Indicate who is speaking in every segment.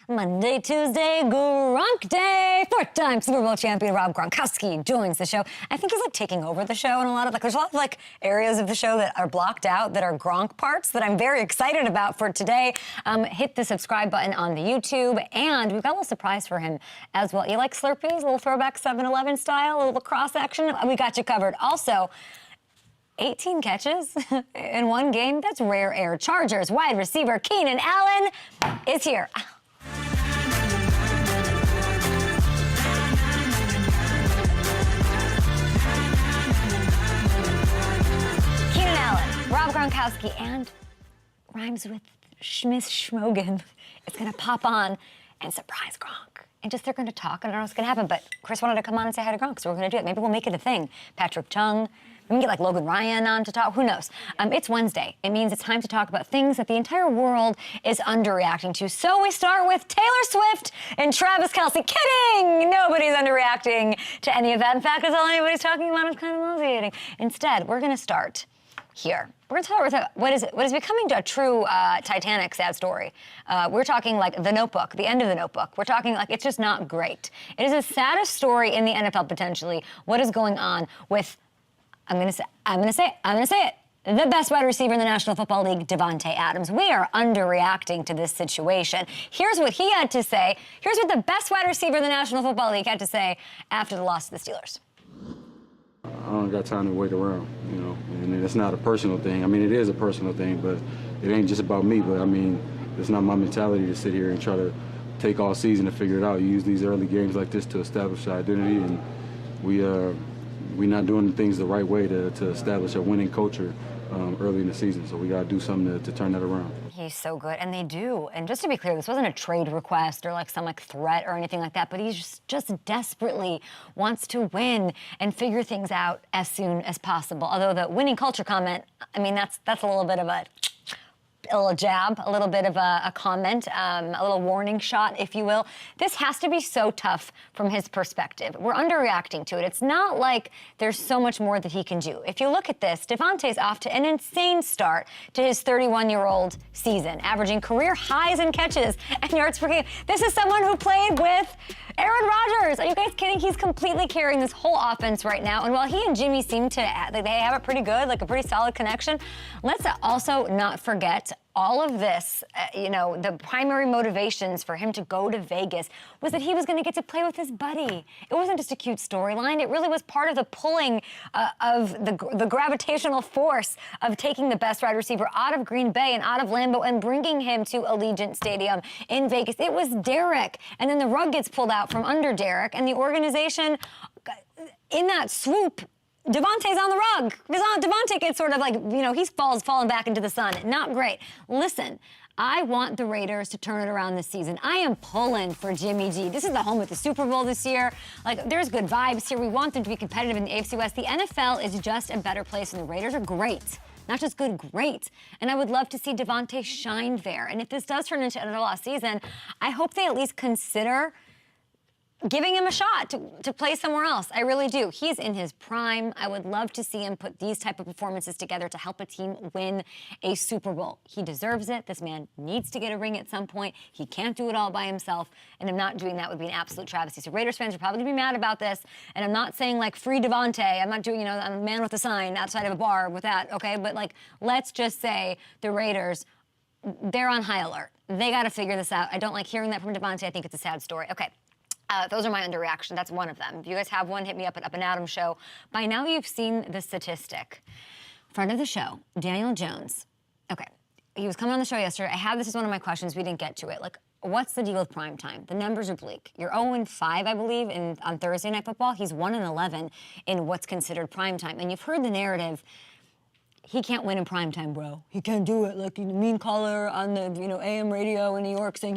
Speaker 1: Monday, Tuesday, Gronk Day. Four-time Super Bowl champion Rob Gronkowski joins the show. I think he's like taking over the show in a lot of there's a lot of like areas of the show that are blocked out that are Gronk parts that I'm very excited about for today. Hit the subscribe button on the YouTube, and we've got a little surprise for him as well. You like Slurpees? A little throwback 7-Eleven style, a little lacrosse action? We got you covered. Also, 18 catches in one game, that's rare air. Chargers wide receiver Keenan Allen is here. Keenan Allen, Rob Gronkowski, and rhymes with Schmiss Schmogan. It's gonna pop on and surprise Gronk. And just they're gonna talk. I don't know what's gonna happen, but Chris wanted to come on and say hi to Gronk, so we're gonna do it. Maybe we'll make it a thing. Patrick Chung. We can get like Logan Ryan on to talk, who knows? It's Wednesday. It means it's time to talk about things that the entire world is underreacting to. So we start with Taylor Swift and Travis Kelce. Kidding! Nobody's underreacting to any of that. In fact, it's all anybody's talking about is kind of nauseating. Instead, we're gonna start here. We're gonna start with what is becoming a true Titanic sad story. We're talking like The Notebook, the end of The Notebook. We're talking like it's just not great. It is the saddest story in the NFL potentially. What is going on with I'm gonna say it. The best wide receiver in the National Football League, Davante Adams. We are underreacting to this situation. Here's what he had to say. Here's what the best wide receiver in the National Football League had to say after the loss to the Steelers.
Speaker 2: I don't got time to wait around, you know, and it's not a personal thing. I mean, it is a personal thing, but it ain't just about me. But I mean, it's not my mentality to sit here and try to take all season to figure it out. You use these early games like this to establish our identity, and we're not doing things the right way to establish a winning culture early in the season. So we got to do something to turn that around.
Speaker 1: He's so good, and they do. And just to be clear, this wasn't a trade request or like some like threat or anything like that, but he just desperately wants to win and figure things out as soon as possible. Although the winning culture comment, I mean, that's a little bit of a little jab, a little bit of a comment, a little warning shot, if you will. This has to be so tough from his perspective. We're underreacting to it. It's not like there's so much more that he can do. If you look at this, Davante's off to an insane start to his 31-year-old season, averaging career highs in catches and yards per game. This is someone who played with Aaron Rodgers. Are you guys kidding? He's completely carrying this whole offense right now. And while he and Jimmy seem to, they have it pretty good, like a pretty solid connection, let's also not forget all of this, the primary motivations for him to go to Vegas was that he was going to get to play with his buddy. It wasn't just a cute storyline. It really was part of the pulling of the gravitational force of taking the best wide receiver out of Green Bay and out of Lambeau and bringing him to Allegiant Stadium in Vegas. It was Derek. And then the rug gets pulled out from under Derek, and the organization, in that swoop, Davante's on the rug. Davante gets sort of like, he's falling back into the sun. Not great. Listen, I want the Raiders to turn it around this season. I am pulling for Jimmy G. This is the home of the Super Bowl this year. Like, there's good vibes here. We want them to be competitive in the AFC West. The NFL is just a better place, and the Raiders are great. Not just good, great. And I would love to see Davante shine there. And if this does turn into another lost season, I hope they at least consider giving him a shot to play somewhere else. I really do. He's in his prime. I would love to see him put these type of performances together to help a team win a Super Bowl. He deserves it. This man needs to get a ring at some point. He can't do it all by himself, and him not doing that would be an absolute travesty. So Raiders fans are probably going to be mad about this, and I'm not saying, like, free Davante. I'm not doing, I'm a man with a sign outside of a bar with that, okay? But, like, let's just say the Raiders, they're on high alert. They got to figure this out. I don't like hearing that from Davante. I think it's a sad story. Okay. Those are my underreactions. That's one of them. If you guys have one, hit me up at Up and Adam Show. By now, you've seen the statistic. Friend of the show, Daniel Jones. Okay, he was coming on the show yesterday. I have this as one of my questions. We didn't get to it. Like, what's the deal with prime time? The numbers are bleak. You're 0-5, I believe, on Thursday Night Football. He's 1-11 in what's considered prime time. And you've heard the narrative. He can't win in primetime, bro. He can't do it. Like, the mean caller on the, AM radio in New York saying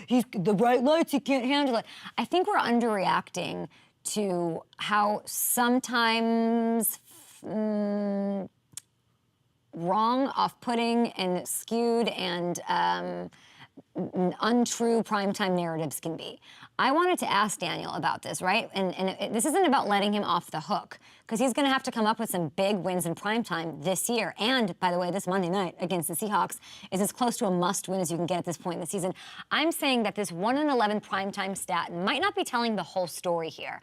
Speaker 1: he's the bright lights, he can't handle it. I think we're underreacting to how sometimes wrong, off-putting, and skewed and untrue primetime narratives can be. I wanted to ask Daniel about this, right? And this isn't about letting him off the hook, because he's going to have to come up with some big wins in primetime this year. And, by the way, this Monday night against the Seahawks is as close to a must-win as you can get at this point in the season. I'm saying that this 1-11 primetime stat might not be telling the whole story here.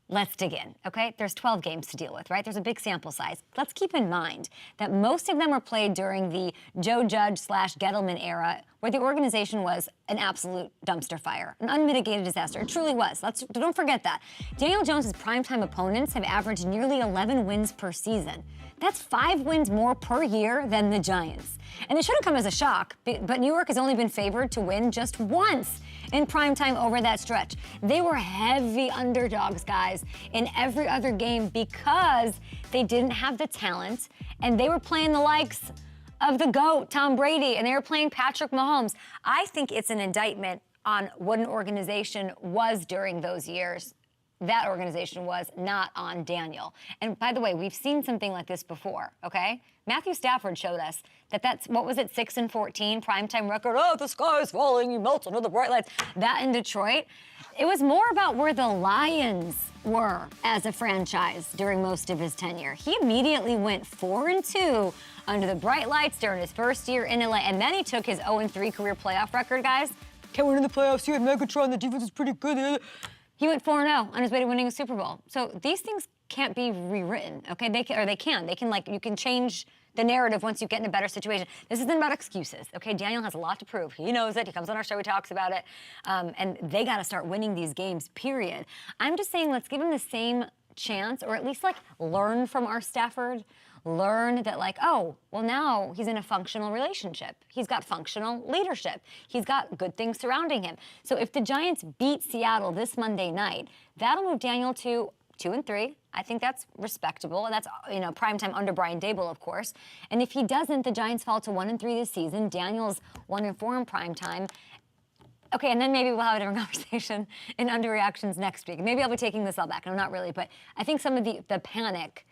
Speaker 1: Let's dig in, okay? There's 12 games to deal with, right? There's a big sample size. Let's keep in mind that most of them were played during the Joe Judge/Gettleman era, where the organization was an absolute dumpster fire, an unmitigated disaster. It truly was. Don't forget that. Daniel Jones' primetime opponents have averaged nearly 11 wins per season. That's 5 wins more per year than the Giants. And it shouldn't come as a shock, but New York has only been favored to win just once in primetime over that stretch. They were heavy underdogs, guys, in every other game because they didn't have the talent, and they were playing the likes of the GOAT, Tom Brady, and they were playing Patrick Mahomes. I think it's an indictment on what an organization was during those years. That organization was, not on Daniel. And by the way, we've seen something like this before, okay? Matthew Stafford showed us that's, what was it, 6-14, primetime record. Oh, the sky is falling, you melt under the bright lights. That in Detroit. It was more about where the Lions were as a franchise during most of his tenure. He immediately went 4-2 under the bright lights during his first year in LA, and then he took his 0-3 career playoff record, guys. Can't win in the playoffs, you had Megatron, the defense is pretty good. He went 4-0 on his way to winning a Super Bowl. So these things can't be rewritten, okay? They can, you can change the narrative once you get in a better situation. This isn't about excuses, okay? Daniel has a lot to prove. He knows it. He comes on our show, he talks about it. And they got to start winning these games, period. I'm just saying, let's give him the same chance, or at least learn from our Stafford. Learn that oh, well, now he's in a functional relationship. He's got functional leadership. He's got good things surrounding him. So if the Giants beat Seattle this Monday night, that'll move Daniel to 2-3. I think that's respectable. And that's, primetime under Brian Daboll, of course. And if he doesn't, the Giants fall to 1-3 this season. Daniel's 1-4 in primetime. Okay, and then maybe we'll have a different conversation in Underreactions next week. Maybe I'll be taking this all back. No, not really. But I think some of the panic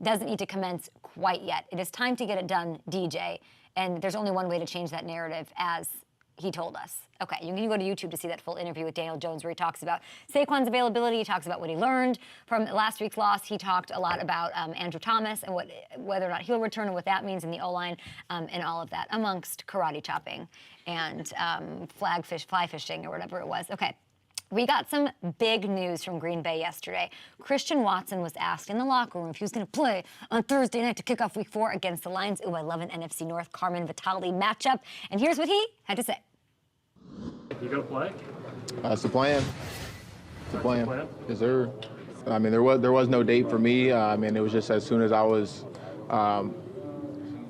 Speaker 1: doesn't need to commence quite yet. It is time to get it done, DJ. And there's only one way to change that narrative, as he told us. Okay, you can go to YouTube to see that full interview with Daniel Jones, where he talks about Saquon's availability. He talks about what he learned from last week's loss. He talked a lot about Andrew Thomas and whether or not he'll return and what that means in the O-line, and all of that, amongst karate chopping and fly fishing or whatever it was. Okay. We got some big news from Green Bay yesterday. Christian Watson was asked in the locker room if he was going to play on Thursday night to kick off Week 4 against the Lions. Ooh, I love an NFC North Carmen Vitale matchup. And here's what he had to say.
Speaker 3: You going to play?
Speaker 4: That's the plan. It's the plan. Yes, sir. I mean, there was no date for me. It was just as soon as I was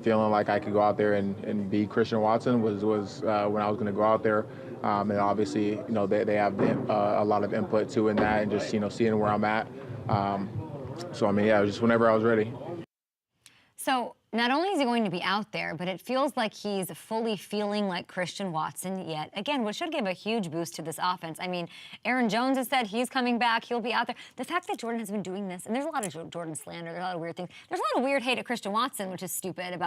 Speaker 4: feeling like I could go out there and be Christian Watson was when I was going to go out there. And obviously, they have a lot of input too in that, and just seeing where I'm at. So it was just whenever I was ready.
Speaker 1: So not only is he going to be out there, but it feels like he's fully feeling like Christian Watson yet again, which should give a huge boost to this offense. I mean, Aaron Jones has said he's coming back. He'll be out there. The fact that Jordan has been doing this, and there's a lot of Jordan slander, there's a lot of weird things. There's a lot of weird hate at Christian Watson, which is stupid.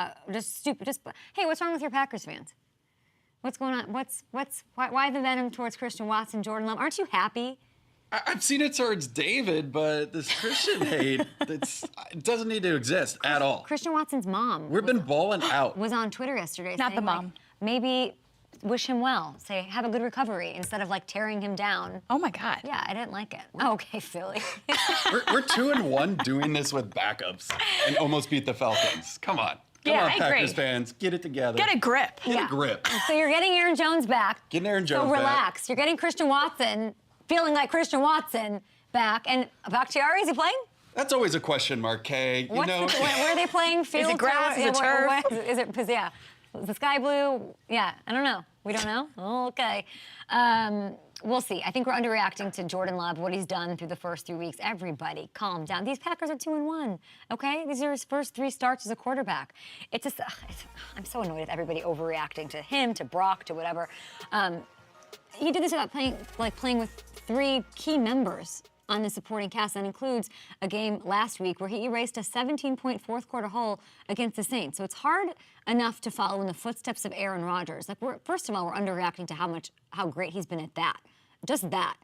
Speaker 1: Hey, what's wrong with your Packers fans? What's going on? Why the venom towards Christian Watson, Jordan Love? Aren't you happy?
Speaker 5: I've seen it towards David, but this Christian hate, it doesn't need to exist at all.
Speaker 1: Christian Watson's mom.
Speaker 5: We've been balling out.
Speaker 1: Was on Twitter yesterday.
Speaker 6: Not
Speaker 1: saying,
Speaker 6: the mom.
Speaker 1: Maybe wish him well. Say, have a good recovery, instead of tearing him down.
Speaker 6: Oh my God.
Speaker 1: Yeah, I didn't like it. Okay, Philly.
Speaker 5: We're 2-1 doing this with backups and almost beat the Falcons. Come on. Come on, Packers fans, get it together.
Speaker 6: Get a grip.
Speaker 5: Get a grip.
Speaker 1: So you're getting Aaron Jones back.
Speaker 5: Getting Aaron Jones
Speaker 1: back. So relax.
Speaker 5: back.
Speaker 1: You're getting Christian Watson, feeling like Christian Watson back. And Bakhtiari, is he playing?
Speaker 5: That's always a question mark, Kay.
Speaker 1: Where are they playing? Field?
Speaker 6: Is it grass? Is it turf?
Speaker 1: Is the sky blue? Yeah, I don't know. We don't know? Okay. We'll see. I think we're underreacting to Jordan Love, what he's done through the first 3 weeks. Everybody, calm down. These Packers are 2-1, okay? These are his first 3 starts as a quarterback. I'm so annoyed with everybody overreacting to him, to Brock, to whatever. He did this without playing with 3 key members on the supporting cast. That includes a game last week where he erased a 17-point fourth-quarter hole against the Saints. So it's hard enough to follow in the footsteps of Aaron Rodgers. Like, first of all, we're underreacting to how great he's been at that. Just that.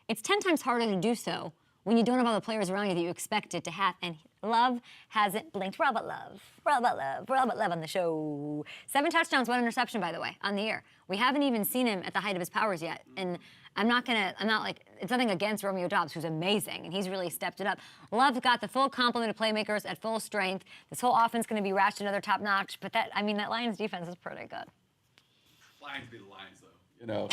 Speaker 1: It's 10 times harder to do so when you don't have all the players around you that you expect it to have. And Love hasn't blinked. Robert Love on the show. 7 touchdowns, 1 interception, by the way, on the year. We haven't even seen him at the height of his powers yet. And it's nothing against Romeo Doubs, who's amazing, and he's really stepped it up. Love's got the full complement of playmakers at full strength. This whole offense going to be ratcheted another top notch, but that Lions defense is pretty good.
Speaker 5: Lions be the Lions, though. You know.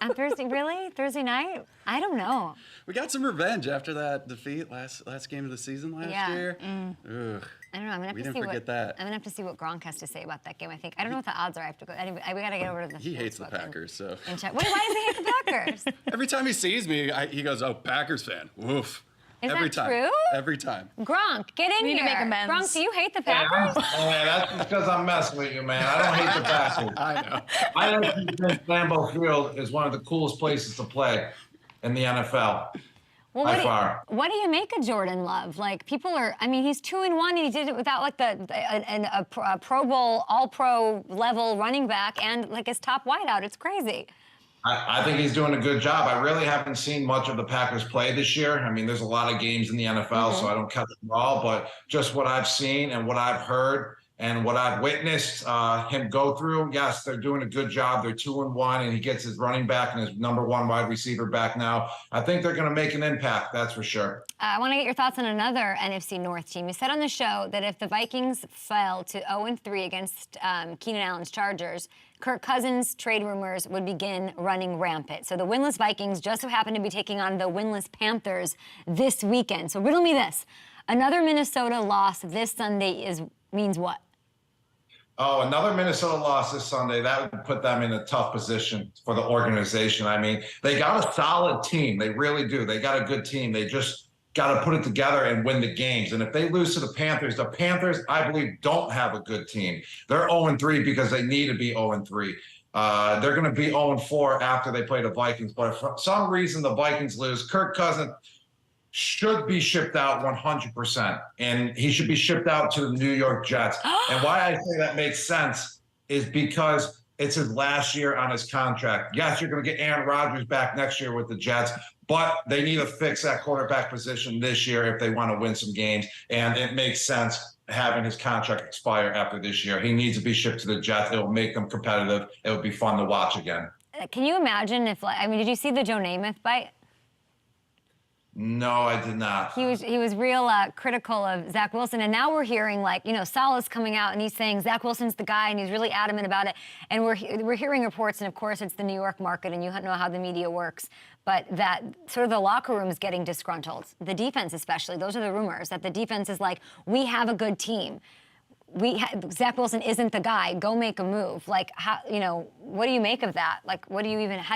Speaker 1: On Thursday, really? Thursday night? I don't know.
Speaker 5: We got some revenge after that defeat last game of the season last year.
Speaker 1: Ugh. I don't know. I'm gonna have to see what Gronk has to say about that game. I don't know what the odds are. I have to go. Anyway, we gotta get over to the.
Speaker 5: He hates the Packers, so.
Speaker 1: And check. Wait, why does he hate the Packers?
Speaker 5: Every time he sees me, he goes, "Oh, Packers fan." Woof.
Speaker 1: Is
Speaker 5: Every
Speaker 1: that
Speaker 5: time.
Speaker 1: true?
Speaker 5: Every time.
Speaker 1: Gronk, get in
Speaker 6: We
Speaker 1: here.
Speaker 6: need to make amends.
Speaker 1: Gronk, do you hate the Packers?
Speaker 7: Yeah, that's because I'm messing with you, man. I don't hate the Packers.
Speaker 5: I know.
Speaker 7: I actually think Lambeau Field is one of the coolest places to play in the NFL.
Speaker 1: Well,
Speaker 7: by far.
Speaker 1: what do you make of Jordan Love? Like, people are, he's 2-1, and he did it without, like, a Pro Bowl, all-pro level running back and, like, his top wideout. It's crazy.
Speaker 7: I think he's doing a good job. I really haven't seen much of the Packers play this year. I mean, there's a lot of games in the NFL, so I don't catch them all. But just what I've seen and what I've heard and what I've witnessed him go through, yes, they're doing a good job. They're 2-1, and he gets his running back and his number 1 wide receiver back now. I think they're going to make an impact, that's for sure.
Speaker 1: I want to get your thoughts on another NFC North team. You said on the show that if the Vikings fell to 0-3 against Keenan Allen's Chargers, Kirk Cousins' trade rumors would begin running rampant. So the winless Vikings just so happen to be taking on the winless Panthers this weekend. So riddle me this. Another Minnesota loss this Sunday means what?
Speaker 7: Oh, another Minnesota loss this Sunday, that would put them in a tough position for the organization. I mean, they got a solid team. They really do. They got a good team. They just got to put it together and win the games. And if they lose to the Panthers, I believe, don't have a good team. They're 0-3 because they need to be 0-3. They're going to be 0-4 after they play the Vikings. But if for some reason the Vikings lose, Kirk Cousins should be shipped out 100%. And he should be shipped out to the New York Jets. And why I say that makes sense is because it's his last year on his contract. Yes, you're going to get Aaron Rodgers back next year with the Jets, but they need to fix that quarterback position this year if they want to win some games. And it makes sense having his contract expire after this year. He needs to be shipped to the Jets. It will make them competitive. It will be fun to watch again.
Speaker 1: Can you imagine if, did you see the Joe Namath bite?
Speaker 7: No, I did not.
Speaker 1: He was real critical of Zach Wilson, and now we're hearing Saleh's coming out and he's saying Zach Wilson's the guy, and he's really adamant about it. And we're hearing reports, and of course it's the New York market, and you know how the media works, but that sort of the locker room is getting disgruntled. The defense, especially, those are the rumors that the defense is like, we have a good team. Zach Wilson isn't the guy. Go make a move. Like, how, what do you make of that? Like, how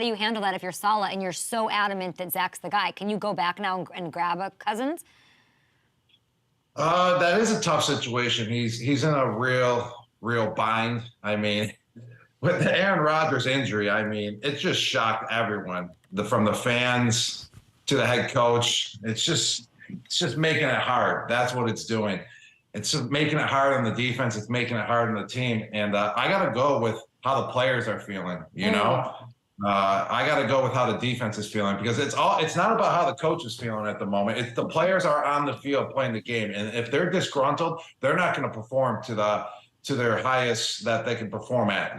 Speaker 1: do you handle that if you're Saleh and you're so adamant that Zach's the guy? Can you go back now and grab a Cousins?
Speaker 7: That is a tough situation. He's in a real bind. I mean, with the Aaron Rodgers injury, I mean, it just shocked everyone, from the fans to the head coach. It's just making it hard. That's what it's doing. It's making it hard on the defense. It's making it hard on the team. And I got to go with how the players are feeling, you know? I got to go with how the defense is feeling, because it's not about how the coach is feeling at the moment. It's the players are on the field playing the game. And if they're disgruntled, they're not going to perform to their highest that they can perform at,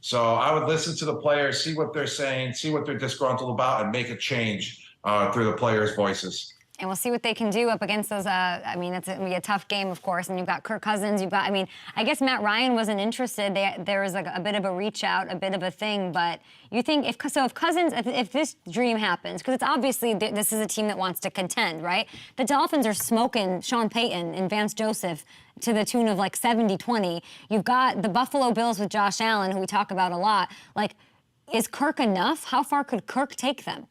Speaker 7: So I would listen to the players, see what they're saying, see what they're disgruntled about, and make a change through the players' voices.
Speaker 1: And we'll see what they can do up against those. That's going to be a tough game, of course. And you've got Kirk Cousins. I guess Matt Ryan wasn't interested. There was a bit of a reach out, a bit of a thing. But you think if Cousins, if this dream happens, because it's obviously this is a team that wants to contend, right? The Dolphins are smoking Sean Payton and Vance Joseph to the tune of 70-20. You've got the Buffalo Bills with Josh Allen, who we talk about a lot. Is Kirk enough? How far could Kirk take them?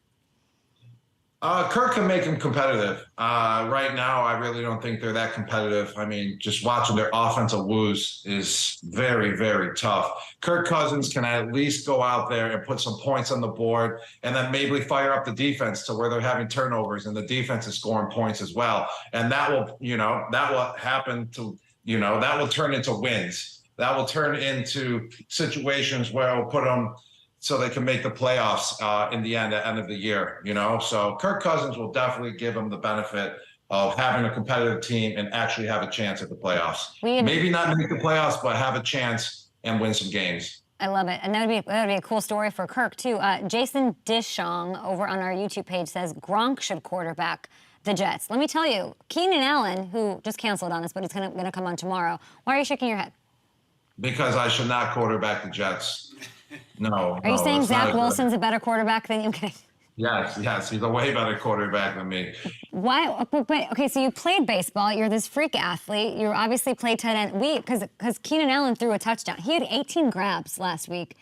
Speaker 7: Kirk can make them competitive. Right now, I really don't think they're that competitive. I mean, just watching their offensive woes is very, very tough. Kirk Cousins can at least go out there and put some points on the board and then maybe fire up the defense to where they're having turnovers and the defense is scoring points as well. And that will, that will happen to, that will turn into wins. That will turn into situations where it'll put them so they can make the playoffs in the end of the year, So Kirk Cousins will definitely give them the benefit of having a competitive team and actually have a chance at the playoffs. Maybe not make the playoffs, but have a chance and win some games.
Speaker 1: I love it. And that would be a cool story for Kirk, too. Jason Dishong over on our YouTube page says Gronk should quarterback the Jets. Let me tell you, Keenan Allen, who just canceled on us, but he's going to come on tomorrow. Why are you shaking your head?
Speaker 7: Because I should not quarterback the Jets. No.
Speaker 1: Are you saying Zach Wilson's a better quarterback than you? Okay.
Speaker 7: Yes, he's a way better quarterback than me.
Speaker 1: Why? Okay, so you played baseball. You're this freak athlete. You obviously played tight end. Because Keenan Allen threw a touchdown. He had 18 grabs last week,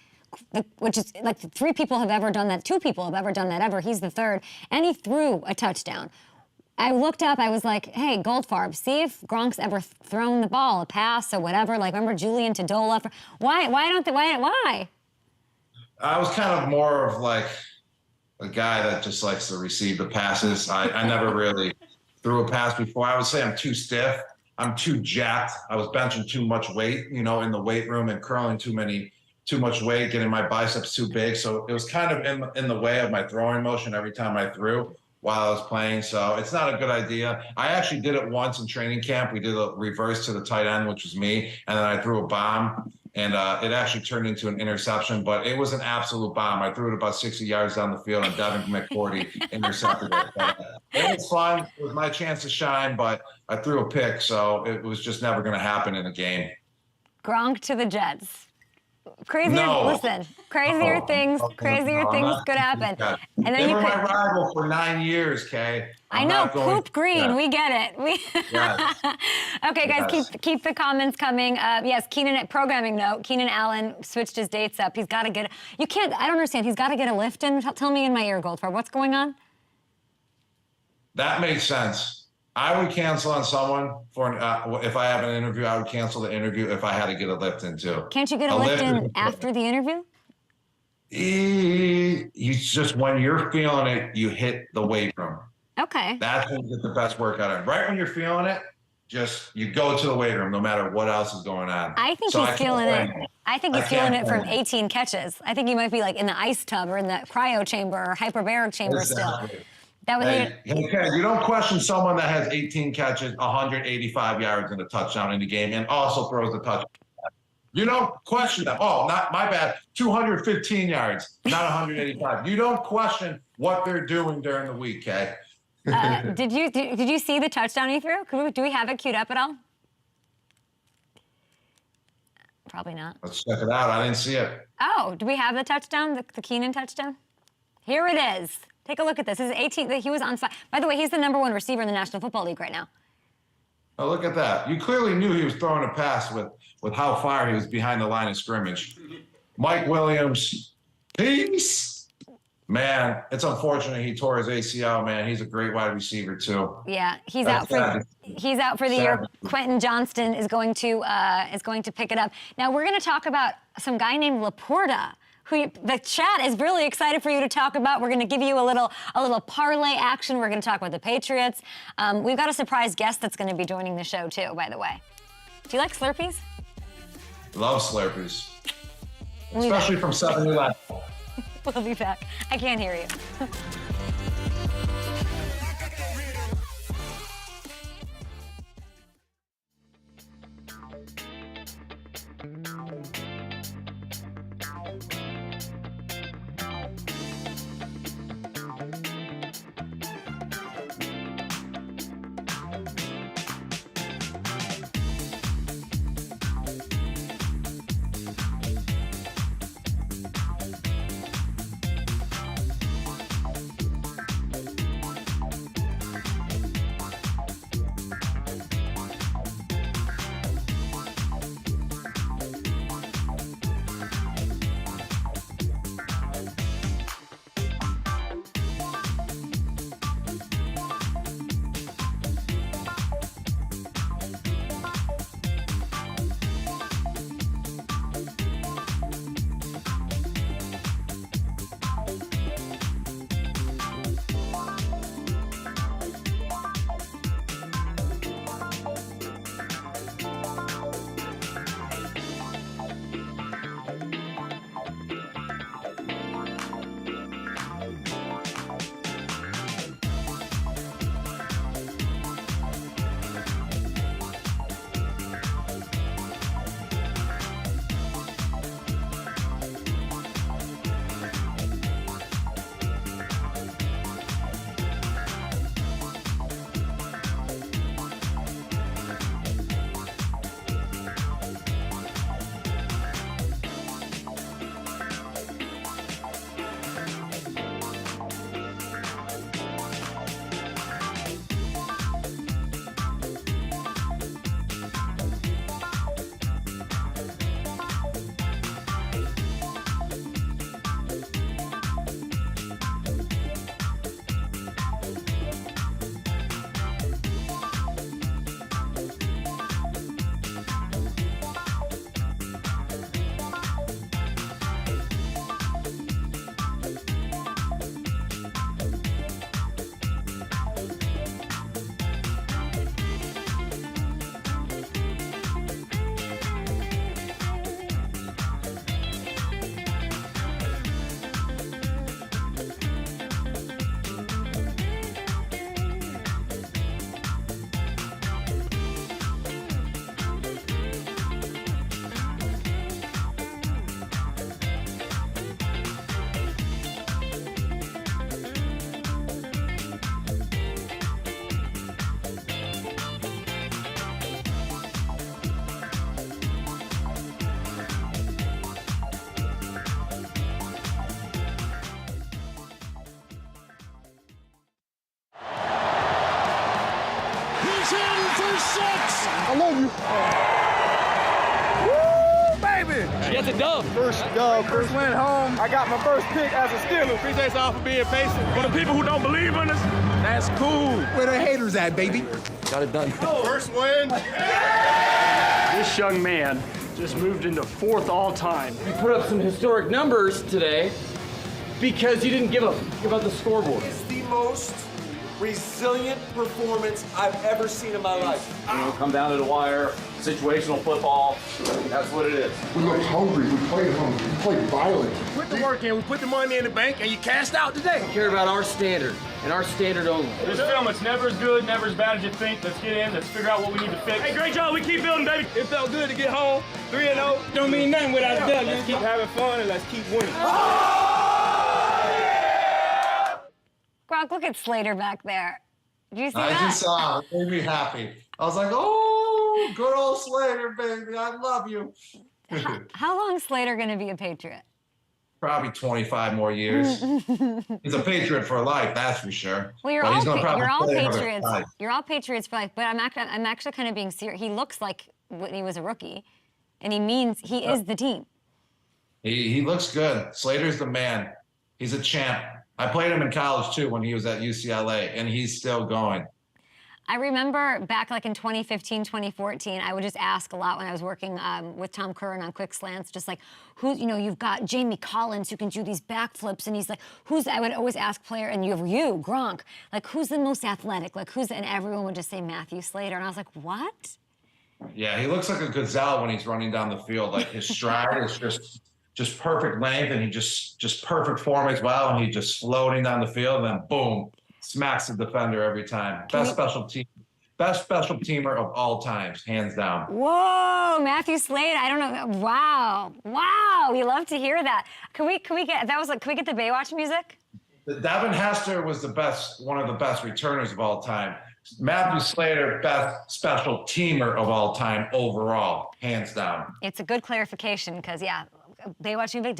Speaker 1: which is like 3 people have ever done that. 2 people have ever done that ever. He's the 3rd, and he threw a touchdown. I looked up, I was like, hey, Goldfarb, see if Gronk's ever thrown the ball, a pass or whatever. Like, remember Julian Todola? Why?
Speaker 7: I was kind of more of like a guy that just likes to receive the passes. I never really threw a pass before. I would say I'm too stiff. I'm too jacked. I was benching too much weight, in the weight room and curling too much weight, getting my biceps too big. So it was kind of in the way of my throwing motion every time I threw while I was playing. So it's not a good idea. I actually did it once in training camp. We did a reverse to the tight end, which was me. And then I threw a bomb. And it actually turned into an interception, but it was an absolute bomb. I threw it about 60 yards down the field, and Devin McCourty intercepted it. It was fun. It was my chance to shine, but I threw a pick, so it was just never going to happen in a game.
Speaker 1: Gronk to the Jets. Listen, crazier things could happen. And then
Speaker 7: they were my rival for 9 years, Kay.
Speaker 1: I know, Poop Green. Yeah. We get it.
Speaker 7: Yes.
Speaker 1: Okay, guys, keep the comments coming. Yes, programming note. Keenan Allen switched his dates up. He's got to get. I don't understand. He's got to get a lift in. Tell me in my ear, Goldfarb. What's going on?
Speaker 7: That makes sense. I would cancel on someone if I have an interview. I would cancel the interview if I had to get a lift in too.
Speaker 1: Can't you get a lift in after the interview?
Speaker 7: You just when you're feeling it, you hit the weight room.
Speaker 1: Okay.
Speaker 7: That's when you get the best workout in. Right when you're feeling it, you go to the weight room no matter what else is going on.
Speaker 1: I think he's feeling it. I think he's feeling it from 18 catches. I think he might be like in the ice tub or in the cryo chamber or hyperbaric chamber still.
Speaker 7: You don't question someone that has 18 catches, 185 yards and a touchdown in the game and also throws the touchdown. You don't question them. Oh, not my bad. 215 yards, not 185. You don't question what they're doing during the week, Kay.
Speaker 1: Did you see the touchdown he threw? Do we have it queued up at all? Probably not.
Speaker 7: Let's check it out. I didn't see it.
Speaker 1: Oh, do we have the touchdown, the Keenan touchdown? Here it is. Take a look at this. This is 18. He was on fire. By the way, he's the #1 receiver in the National Football League right now.
Speaker 7: Oh, look at that. You clearly knew he was throwing a pass with how far he was behind the line of scrimmage. Mike Williams, peace. Man, it's unfortunate he tore his ACL, man. He's a great wide receiver, too.
Speaker 1: Yeah, he's out for the year. Quentin Johnston is going to pick it up. Now, we're going to talk about some guy named LaPorta, who the chat is really excited for you to talk about. We're going to give you a little parlay action. We're going to talk about the Patriots. We've got a surprise guest that's going to be joining the show, too, by the way. Do you like Slurpees?
Speaker 7: Love Slurpees. Especially from 7-Eleven.
Speaker 1: We'll be back. I can't hear you.
Speaker 6: 6. I love you. Woo, baby.
Speaker 8: That's a dub.
Speaker 6: First dub, first win home. I got my first pick as a Steeler.
Speaker 8: Appreciate y'all for being patient. For the people who don't believe in us, that's cool.
Speaker 6: Where the haters at, baby?
Speaker 8: Got it done.
Speaker 6: First win.
Speaker 3: This young man just moved into 4th all-time.
Speaker 8: You put up some historic numbers today because you didn't give up the scoreboard.
Speaker 9: It's the most resilient performance I've ever seen in my life.
Speaker 8: Come down to the wire, situational football. That's what it is.
Speaker 6: We looked hungry. We played hungry. We played violent.
Speaker 8: Put the work in. We put the money in the bank, and you cashed out today. We care about our standard, and our standard only.
Speaker 3: This film, it's never as good, never as bad as you think. Let's get in. Let's figure out what we need to fix. Hey, great job. We keep building, baby.
Speaker 8: It felt good to get home. 3-0. Don't mean nothing without a dub. Let's keep having fun, and let's keep winning.
Speaker 1: Gronk, look at Slater back there. Did you see that?
Speaker 7: I just saw it. It made me happy. I was like, oh, good old Slater, baby. I love you.
Speaker 1: How long is Slater going to be a Patriot?
Speaker 7: Probably 25 more years. He's a Patriot for life, that's for sure.
Speaker 1: Well, you're all Patriots. You're all Patriots for life. But I'm actually kind of being serious. He looks like when he was a rookie, and he is the team.
Speaker 7: He looks good. Slater's the man. He's a champ. I played him in college too when he was at UCLA, and he's still going.
Speaker 1: I remember back like in 2015, 2014, I would just ask a lot when I was working with Tom Curran on Quick Slants, just like, you've got Jamie Collins who can do these backflips, and he's like, I would always ask player, and you, Gronk, like, who's the most athletic? Like, and everyone would just say Matthew Slater, and I was like, what?
Speaker 7: Yeah, he looks like a gazelle when he's running down the field. Like, his stride is just perfect length, and he just perfect form as well, and he's just floating down the field, and then boom, smacks the defender every time. Best special teamer of all times, hands down.
Speaker 1: Whoa, Matthew Slater! I don't know. Wow, we love to hear that. Can we get the Baywatch music?
Speaker 7: Devin Hester was one of the best returners of all time. Matthew Slater, best special teamer of all time overall, hands down.
Speaker 1: It's a good clarification because, yeah, Baywatch music.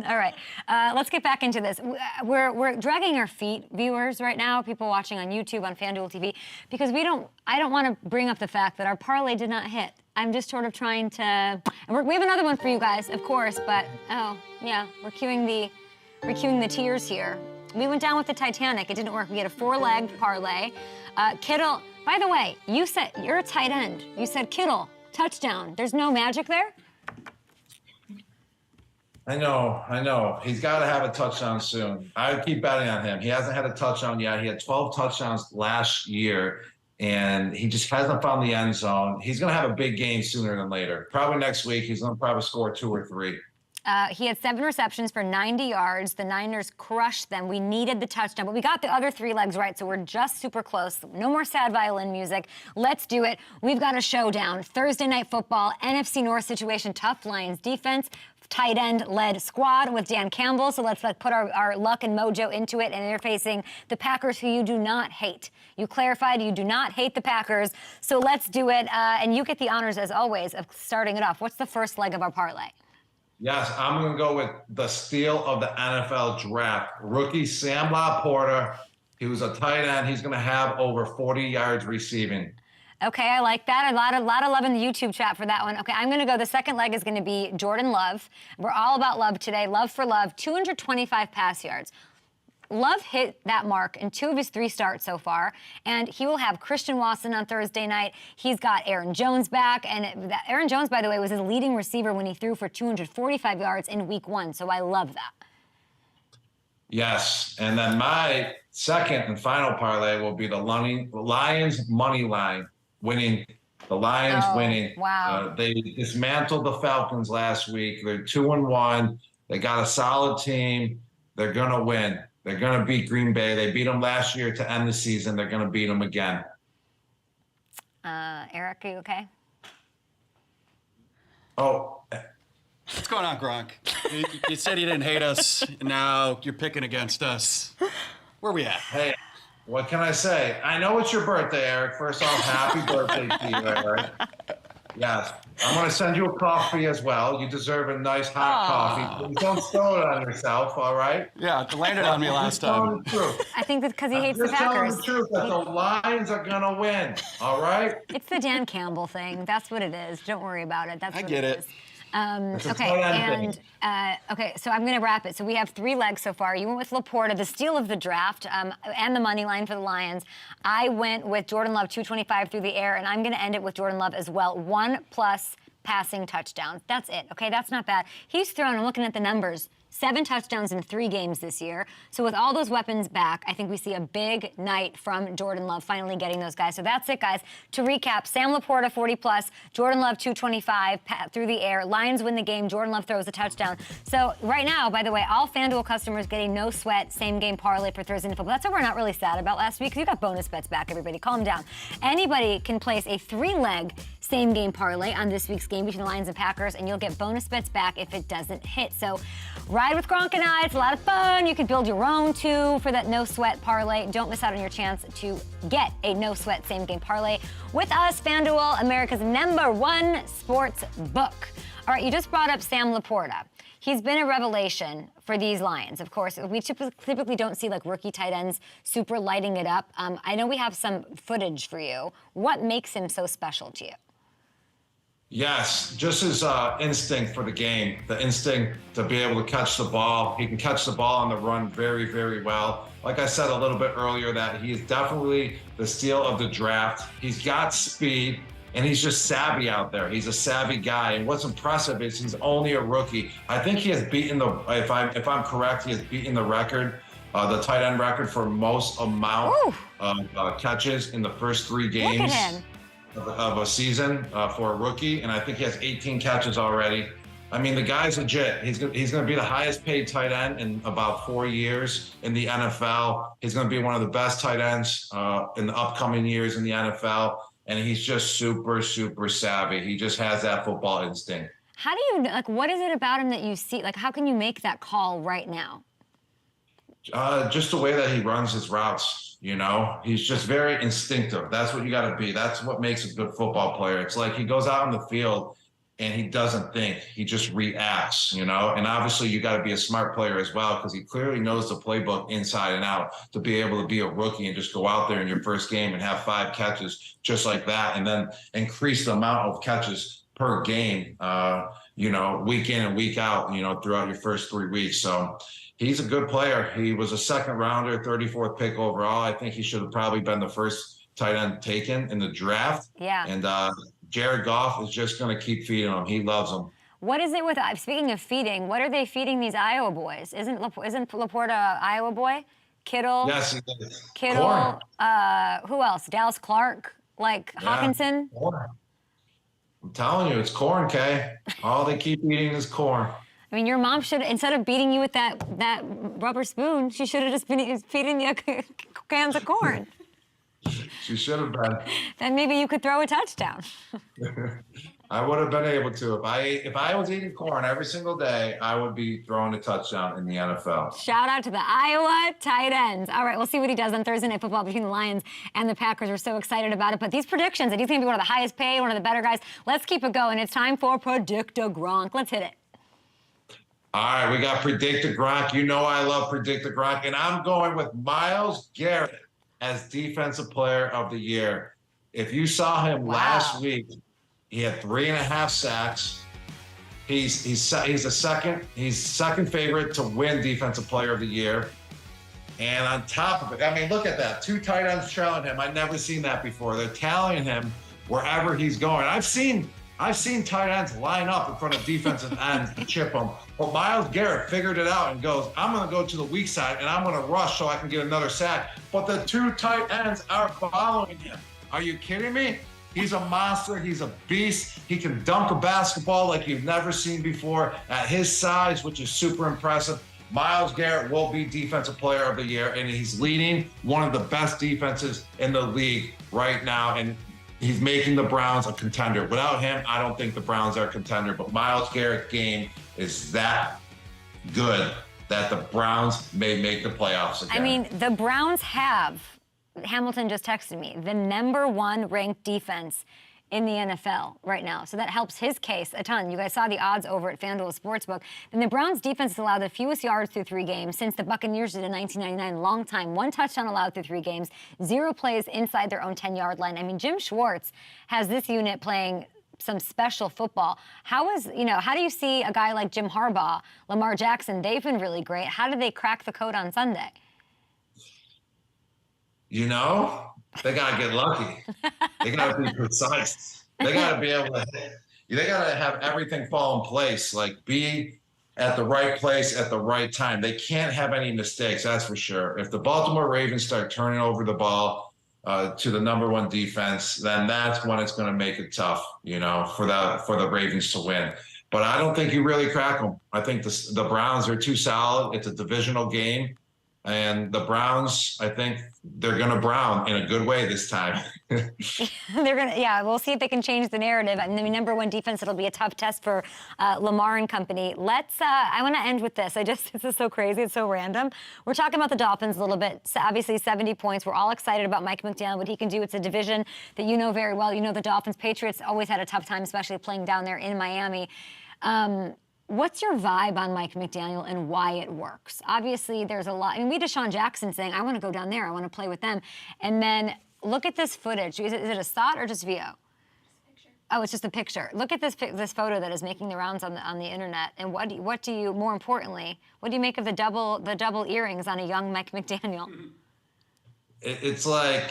Speaker 1: All right, let's get back into this. We're dragging our feet, viewers, right now, people watching on YouTube, on FanDuel TV, because I don't want to bring up the fact that our parlay did not hit. I'm just sort of trying to, and we have another one for you guys, of course, but, oh, yeah, we're cueing the tears here. We went down with the Titanic. It didn't work. We had a 4-legged parlay. Kittle, by the way, you said you're a tight end. You said Kittle, touchdown. There's no magic there?
Speaker 7: I know. He's got to have a touchdown soon. I would keep betting on him. He hasn't had a touchdown yet. He had 12 touchdowns last year, and he just hasn't found the end zone. He's going to have a big game sooner than later. Probably next week, he's going to probably score 2 or 3.
Speaker 1: He had 7 receptions for 90 yards. The Niners crushed them. We needed the touchdown, but we got the other 3 legs right, so we're just super close. No more sad violin music. Let's do it. We've got a showdown. Thursday Night Football, NFC North situation, tough Lions defense, tight end-led squad with Dan Campbell, so let's put our luck and mojo into it, and they're facing the Packers, who you do not hate. You clarified you do not hate the Packers, so let's do it, and you get the honors, as always, of starting it off. What's the first leg of our parlay?
Speaker 7: Yes, I'm going to go with the steal of the NFL draft. Rookie Sam LaPorta. He was a tight end. He's going to have over 40 yards receiving.
Speaker 1: Okay, I like that. A lot of love in the YouTube chat for that one. Okay, I'm going to go. The second leg is going to be Jordan Love. We're all about Love today. Love for Love, 225 pass yards. Love hit that mark in 2 of his 3 starts so far, and he will have Christian Watson on Thursday night. He's got Aaron Jones back, and Aaron Jones, by the way, was his leading receiver when he threw for 245 yards in Week 1, so I love that.
Speaker 7: Yes, and then my second and final parlay will be the Lions money line winning. The Lions winning.
Speaker 1: Wow.
Speaker 7: They dismantled the Falcons last week. They're 2-1. They got a solid team. They're going to win. They're going to beat Green Bay. They beat them last year to end the season. They're going to beat them again.
Speaker 1: Eric, are you okay?
Speaker 7: Oh.
Speaker 5: What's going on, Gronk? You said you didn't hate us. Now you're picking against us. Where we at?
Speaker 7: Hey, what can I say? I know it's your birthday, Eric. First off, happy birthday to you, Eric. Yes. I'm going to send you a coffee as well. You deserve a nice hot coffee. Please don't throw it on yourself, all right?
Speaker 5: Yeah, it landed on me last time.
Speaker 1: I think that's because he hates the
Speaker 7: Just telling
Speaker 1: Packers.
Speaker 7: the truth that the Lions are going to win, all right?
Speaker 1: It's the Dan Campbell thing. That's what it is. Don't worry about it. That's
Speaker 5: I
Speaker 1: what
Speaker 5: get it.
Speaker 1: is. Okay, so I'm going to wrap it. So we have 3 legs so far. You went with LaPorta, the steal of the draft, and the money line for the Lions. I went with Jordan Love, 225 through the air, and I'm going to end it with Jordan Love as well. 1+ passing touchdowns. That's it, okay? That's not bad. He's thrown, I'm looking at the numbers, 7 touchdowns in 3 games this year. So with all those weapons back, I think we see a big night from Jordan Love finally getting those guys. So that's it, guys. To recap, Sam LaPorta, 40+, Jordan Love, 225 through the air. Lions win the game. Jordan Love throws a touchdown. So right now, by the way, all FanDuel customers getting no sweat same-game parlay for Thursday Night Football. That's what we're not really sad about last week because you got bonus bets back, everybody. Calm down. Anybody can place a 3-leg same-game parlay on this week's game between the Lions and Packers, and you'll get bonus bets back if it doesn't hit. So ride with Gronk and I. It's a lot of fun. You can build your own, too, for that no-sweat parlay. Don't miss out on your chance to get a no-sweat same-game parlay with us, FanDuel, America's #1 sports book. All right, you just brought up Sam LaPorta. He's been a revelation for these Lions. Of course, we typically don't see like rookie tight ends super lighting it up. I know we have some footage for you. What makes him so special to you?
Speaker 7: Yes, just his instinct for the game, the instinct to be able to catch the ball. He can catch the ball on the run very, very well. Like I said a little bit earlier, that he is definitely the steal of the draft. He's got speed, and he's just savvy out there. He's a savvy guy, and what's impressive is he's only a rookie. I think he has beaten the, if I'm correct, he has beaten the record, the tight end record for most amount of catches in the first 3 games.
Speaker 1: Look at him.
Speaker 7: Of a season for a rookie, and I think he has 18 catches already. I mean, the guy's legit. He's going to be the highest paid tight end in about 4 years in the NFL. He's going to be one of the best tight ends in the upcoming years in the NFL, and he's just super, super savvy. He just has that football instinct.
Speaker 1: How do you, like, what is it about him that you see? Like, how can you make that call right now?
Speaker 7: Just the way that he runs his routes. You know, he's just very instinctive. That's what you got to be. That's what makes a good football player. It's like he goes out on the field and he doesn't think. He just reacts, you know. And obviously you got to be a smart player as well because he clearly knows the playbook inside and out to be able to be a rookie and just go out there in your first game and have 5 catches just like that and then increase the amount of catches per game, you know, week in and week out, you know, throughout your first 3 weeks. So he's a good player. He was a 2nd rounder, 34th pick overall. I think he should have probably been the first tight end taken in the draft.
Speaker 1: Yeah.
Speaker 7: And Jared Goff is just going to keep feeding him. He loves him.
Speaker 1: What is it with, speaking of feeding, what are they feeding these Iowa boys? Isn't LaPorta an Iowa boy? Kittle?
Speaker 7: Yes, he is.
Speaker 1: Kittle, who else? Dallas Clark? Like Hawkinson?
Speaker 7: Corn. I'm telling you, it's corn, Kay. All they keep eating is corn.
Speaker 1: I mean, your mom should, instead of beating you with that rubber spoon, she should have just been feeding you cans of corn.
Speaker 7: She should have been.
Speaker 1: Then maybe you could throw a touchdown.
Speaker 7: I would have been able to. If I was eating corn every single day, I would be throwing a touchdown in the NFL.
Speaker 1: Shout out to the Iowa tight ends. All right, we'll see what he does on Thursday Night Football between the Lions and the Packers. We're so excited about it. But these predictions, that he's going to be one of the highest paid, one of the better guys. Let's keep it going. It's time for Predict a Gronk. Let's hit it.
Speaker 7: All right, we got Predict a Gronk. You know I love Predict a Gronk, and I'm going with Myles Garrett as Defensive Player of the Year. If you saw him last week, he had 3.5 sacks. He's second favorite to win Defensive Player of the Year. And on top of it, I mean, look at that. 2 tight ends trailing him. I've never seen that before. They're tallying him wherever he's going. I've seen tight ends line up in front of defensive ends to chip them. But Myles Garrett figured it out and goes, I'm going to go to the weak side and I'm going to rush so I can get another sack. But the 2 tight ends are following him. Are you kidding me? He's a monster. He's a beast. He can dunk a basketball like you've never seen before at his size, which is super impressive. Myles Garrett will be Defensive Player of the Year, and he's leading one of the best defenses in the league right now. And he's making the Browns a contender. Without him, I don't think the Browns are a contender. But Myles Garrett's game is that good that the Browns may make the playoffs again.
Speaker 1: I mean, the Browns have, Hamilton just texted me, the #1 ranked defense in the NFL right now. So that helps his case a ton. You guys saw the odds over at FanDuel Sportsbook. And the Browns defense has allowed the fewest yards through 3 games since the Buccaneers did in 1999. Long time. 1 touchdown allowed through 3 games. 0 plays inside their own 10-yard line. I mean, Jim Schwartz has this unit playing some special football. How do you see a guy like Jim Harbaugh, Lamar Jackson? They've been really great. How did they crack the code on Sunday?
Speaker 7: You know, they got to get lucky. They got to be precise. They got to be able to hit. They got to have everything fall in place, like be at the right place at the right time. They can't have any mistakes, that's for sure. If the Baltimore Ravens start turning over the ball to the #1 defense, then that's when it's going to make it tough, for the Ravens to win. But I don't think you really crack them. I think the Browns are too solid. It's a divisional game. And the Browns, I think they're going to Brown in a good way this time.
Speaker 1: We'll see if they can change the narrative. And the #1 defense, it'll be a tough test for Lamar and company. I want to end with this. This is so crazy. It's so random. We're talking about the Dolphins a little bit. So obviously, 70 points. We're all excited about Mike McDaniel, what he can do. It's a division that you know very well. You know the Dolphins. Patriots always had a tough time, especially playing down there in Miami. What's your vibe on Mike McDaniel and why it works? Obviously, there's a lot. I mean, we had Deshaun Jackson saying, I want to go down there. I want to play with them. And then look at this footage. Is it a SOT or just VO? Oh, it's just a picture. Look at this photo that is making the rounds on the internet. And more importantly, what do you make of the double earrings on a young Mike McDaniel?
Speaker 7: It's like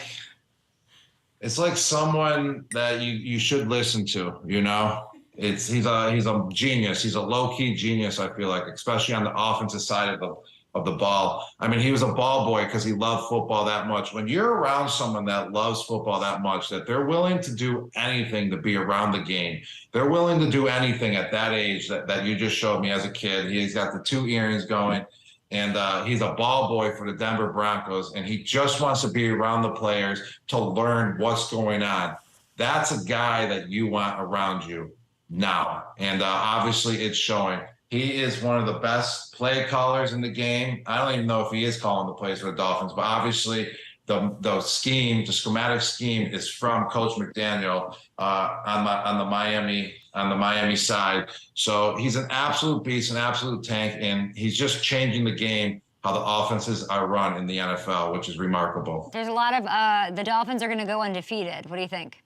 Speaker 7: someone that you should listen to, He's a genius. He's a low-key genius, I feel like, especially on the offensive side of the ball. I mean, he was a ball boy because he loved football that much. When you're around someone that loves football that much, that they're willing to do anything to be around the game, they're willing to do anything at that age that you just showed me as a kid. He's got the 2 earrings going, and he's a ball boy for the Denver Broncos, and he just wants to be around the players to learn what's going on. That's a guy that you want around you now. And obviously it's showing. He is one of the best play callers in the game. I don't even know if he is calling the plays for the Dolphins, but obviously the schematic scheme is from Coach McDaniel on the Miami side. So he's an absolute beast, an absolute tank, and he's just changing the game, how the offenses are run in the NFL, which is remarkable.
Speaker 1: There's a lot of the Dolphins are going to go undefeated. What do you think?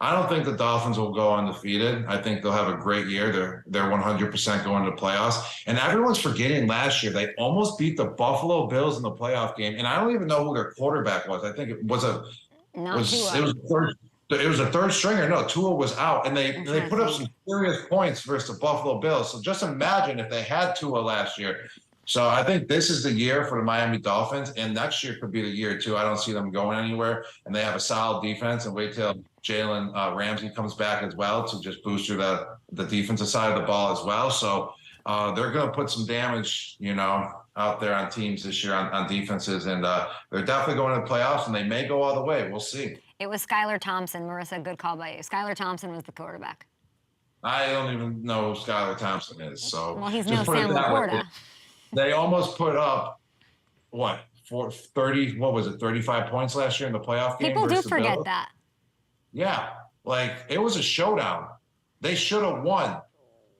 Speaker 7: I don't think the Dolphins will go undefeated. I think they'll have a great year. They're 100% going to playoffs. And everyone's forgetting last year they almost beat the Buffalo Bills in the playoff game. And I don't even know who their quarterback was. I think it was a third stringer. No, Tua was out, and they put up some serious points versus the Buffalo Bills. So just imagine if they had Tua last year. So I think this is the year for the Miami Dolphins, and next year could be the year too. I don't see them going anywhere, and they have a solid defense. And wait till Jalen Ramsey comes back as well to just boost the defensive side of the ball as well. So they're going to put some damage, out there on teams this year on defenses, and they're definitely going to the playoffs, and they may go all the way. We'll see.
Speaker 1: It was Skylar Thompson. Marissa, good call by you. Skylar Thompson was the quarterback.
Speaker 7: I don't even know who Skylar Thompson is. So
Speaker 1: well, he's no Sam LaPorta.
Speaker 7: They almost put up, 35 points last year in the playoff game?
Speaker 1: People do forget that.
Speaker 7: Yeah, it was a showdown. They should have won,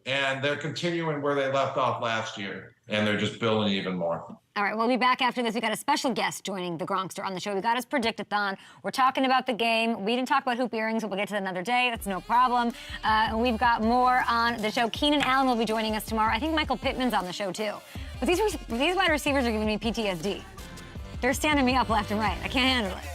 Speaker 7: and they're continuing where they left off last year, and they're just building even more.
Speaker 1: All right, we'll be back after this. We got a special guest joining the Gronkster on the show. We got his Predict-a-thon. We're talking about the game. We didn't talk about hoop earrings, but we'll get to that another day. That's no problem. And we've got more on the show. Keenan Allen will be joining us tomorrow. I think Michael Pittman's on the show, too. But these wide receivers are giving me PTSD. They're standing me up left and right. I can't handle it.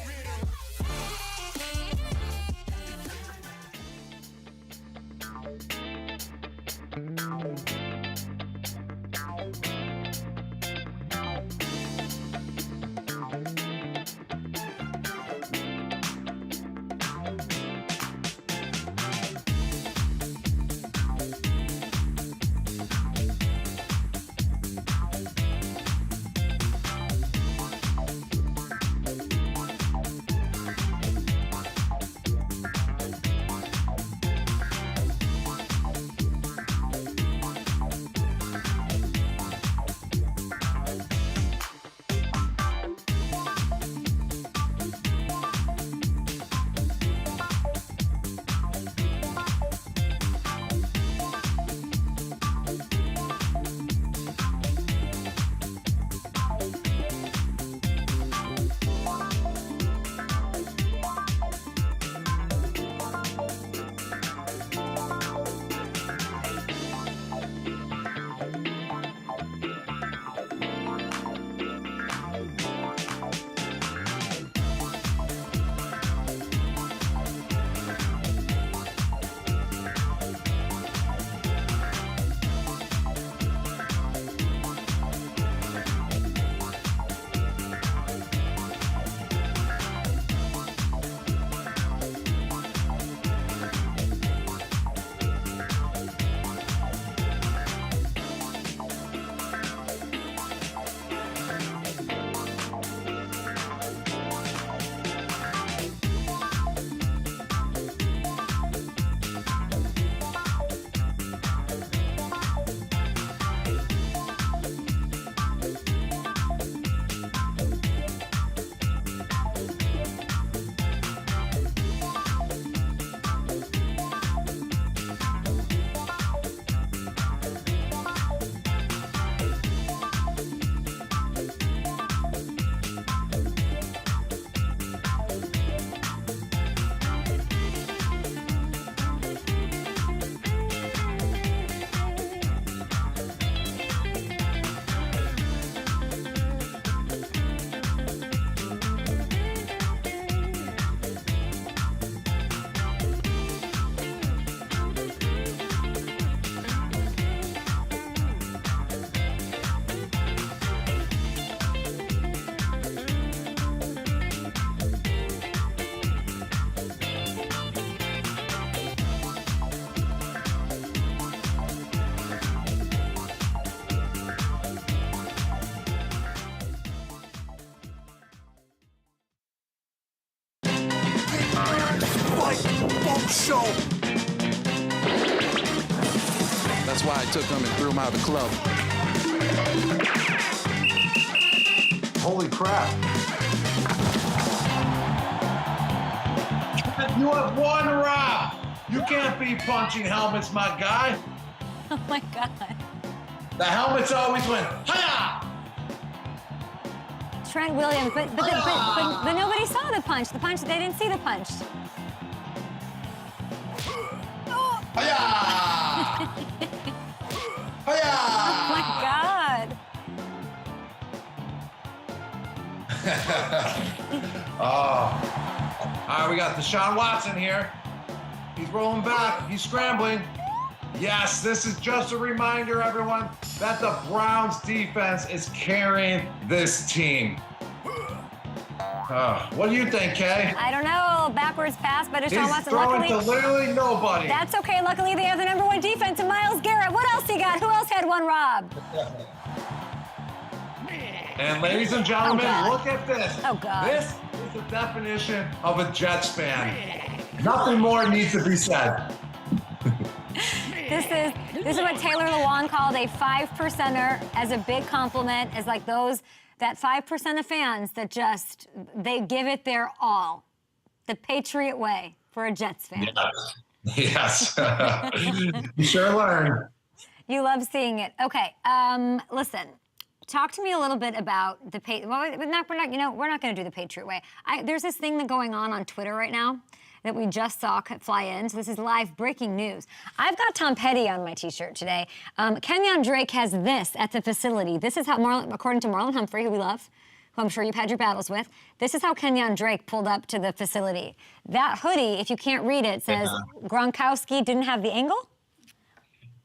Speaker 9: show.
Speaker 6: That's why I took him and threw him out of the club.
Speaker 7: Holy crap. You have one round. You can't be punching helmets, my guy.
Speaker 1: Oh my God.
Speaker 7: The helmets always win. Hiya!
Speaker 1: Trent Williams, but nobody saw the punch. The punch, they didn't see the punch.
Speaker 7: Hiya! Hiya!
Speaker 1: Oh my God.
Speaker 7: Oh. All right, we got Deshaun Watson here. He's rolling back. He's scrambling. Yes, this is just a reminder, everyone, that the Browns defense is carrying this team. What do you think, Kay?
Speaker 1: I don't know. Backwards pass by Deshaun Watson.
Speaker 7: Throwing
Speaker 1: Luckily,
Speaker 7: to literally nobody.
Speaker 1: that's okay. Luckily, they have the #1 defense in Myles Garrett. What else he got? Who else had one rob?
Speaker 7: And ladies and gentlemen,
Speaker 1: Oh, God.
Speaker 7: look at this.
Speaker 1: Oh, God.
Speaker 7: This is the definition of a Jets fan. Nothing more needs to be said.
Speaker 1: This is what Taylor Lewan called a 5%er as a big compliment, as like that 5% of fans that just, they give it their all. The Patriot way for a Jets fan.
Speaker 7: Yes. You sure learn.
Speaker 1: You love seeing it. Okay, listen. Talk to me a little bit about the we're not going to do the Patriot way. There's this thing going on Twitter right now that we just saw fly in. So this is live breaking news. I've got Tom Petty on my T-shirt today. Kenyon Drake has this at the facility. This is how, according to Marlon Humphrey, who we love, who I'm sure you've had your battles with, this is how Kenyon Drake pulled up to the facility. That hoodie, if you can't read it, says Gronkowski didn't have the angle.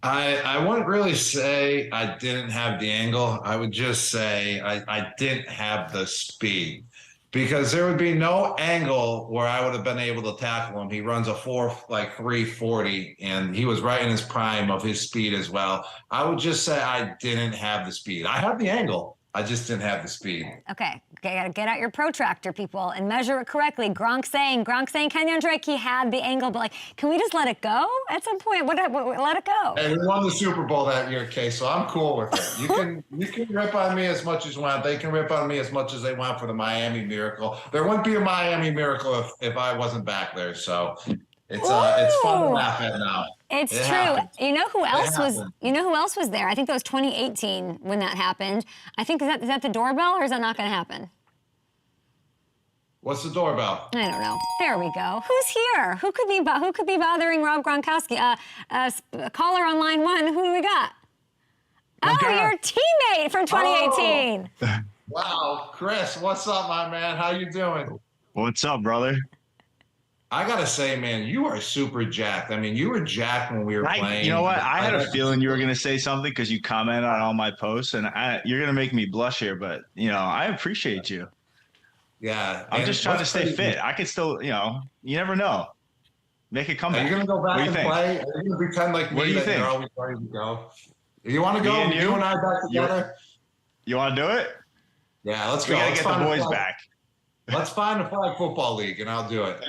Speaker 7: I wouldn't really say I didn't have the angle. I would just say I didn't have the speed, because there would be no angle where I would have been able to tackle him. He runs a 340, and he was right in his prime of his speed as well. I would just say I didn't have the speed. I had the angle. I just didn't have the speed.
Speaker 1: Okay, gotta get out your protractor, people, and measure it correctly. Gronk saying Kenyon Drake, he had the angle, but like, can we just let it go at some point? Let it go.
Speaker 7: Hey, we won the Super Bowl that year, Kay, so I'm cool with it. You can rip on me as much as you want. They can rip on me as much as they want for the Miami Miracle. There wouldn't be a Miami Miracle if I wasn't back there. So it's fun to laugh at now.
Speaker 1: It's true.
Speaker 7: Happens.
Speaker 1: You know who else was? You know who else was there? I think that was 2018 when that happened. I think is that the doorbell, or is that not going to happen?
Speaker 7: What's the doorbell?
Speaker 1: I don't know. There we go. Who's here? Who could be bothering Rob Gronkowski? Caller on line 1. Who do we got? Oh, your teammate from 2018.
Speaker 7: Oh. Wow, Chris, what's up, my man? How you doing?
Speaker 10: What's up, brother?
Speaker 7: I gotta say, man, you are super jacked. I mean, you were jacked when we were playing.
Speaker 10: You know what? I had a feeling you were gonna say something because you commented on all my posts, and you're gonna make me blush here. But I appreciate you.
Speaker 7: Yeah,
Speaker 10: I'm just trying to stay fit. I could still, you never know. Make a comeback.
Speaker 7: Are you gonna go back and play? Are you gonna pretend like me that you're always ready to go? You want to go? You and I back together?
Speaker 10: You want to do it?
Speaker 7: Yeah, let's go.
Speaker 10: We gotta get the boys back.
Speaker 7: Let's find a flag football league, and I'll do it.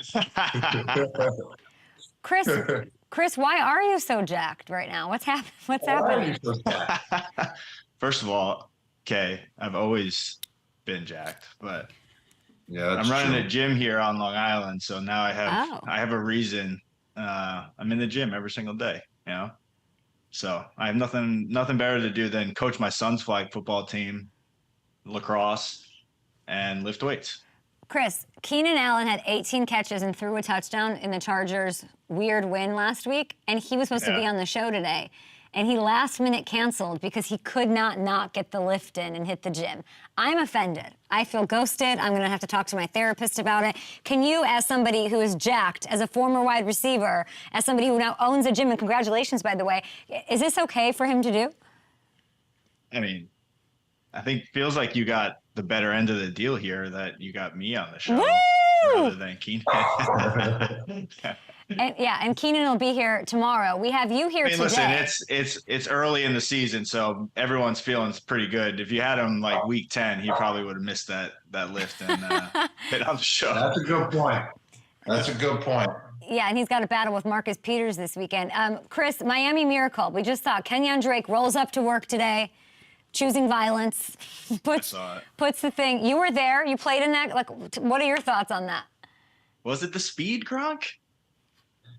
Speaker 1: Chris, why are you so jacked right now? What's happening?
Speaker 10: First of all, Kay, I've always been jacked, but
Speaker 7: yeah,
Speaker 10: I'm running a gym here on Long Island, so now I have a reason. I'm in the gym every single day, So I have nothing better to do than coach my son's flag football team, lacrosse, and lift weights.
Speaker 1: Chris, Keenan Allen had 18 catches and threw a touchdown in the Chargers' weird win last week, and he was supposed to be on the show today. And he last minute canceled because he could not get the lift in and hit the gym. I'm offended. I feel ghosted. I'm going to have to talk to my therapist about it. Can you, as somebody who is jacked, as a former wide receiver, as somebody who now owns a gym, and congratulations, by the way, is this okay for him to do?
Speaker 10: I mean, I think feels like you got the better end of the deal here, that you got me on the show rather than Keenan.
Speaker 1: And Keenan will be here tomorrow. We have you here today.
Speaker 10: Listen, it's early in the season, so everyone's feeling pretty good. If you had him like week 10, he probably would have missed that lift and hit on the show.
Speaker 7: That's a good point. That's a good point.
Speaker 1: Yeah, and he's got a battle with Marcus Peters this weekend. Chris, Miami Miracle. We just saw Kenyon Drake rolls up to work today, choosing violence. Puts the thing. You were there. You played in that. Like, what are your thoughts on that?
Speaker 10: Was it the speed, Gronk?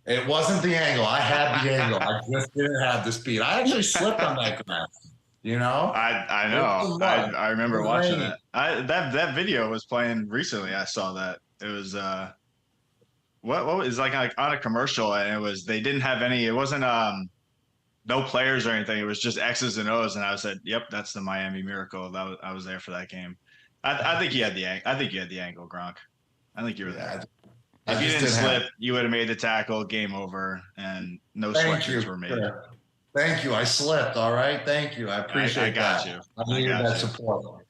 Speaker 7: It wasn't the angle. I had the angle. I just didn't have the speed. I actually slipped on that grass. You know?
Speaker 10: I know. I remember watching it. That video was playing recently. I saw that. It was what was like on a commercial, and they didn't have any. It wasn't no players or anything. It was just X's and O's, and I said, "Yep, that's the Miami Miracle." I was there for that game. I think you had the angle, Gronk. I think you were there. If you didn't slip, you would have made the tackle. Game over, and no sweatshirts were made.
Speaker 7: Sure. Thank you. I slipped. All right. Thank you. I appreciate that. I needed that support.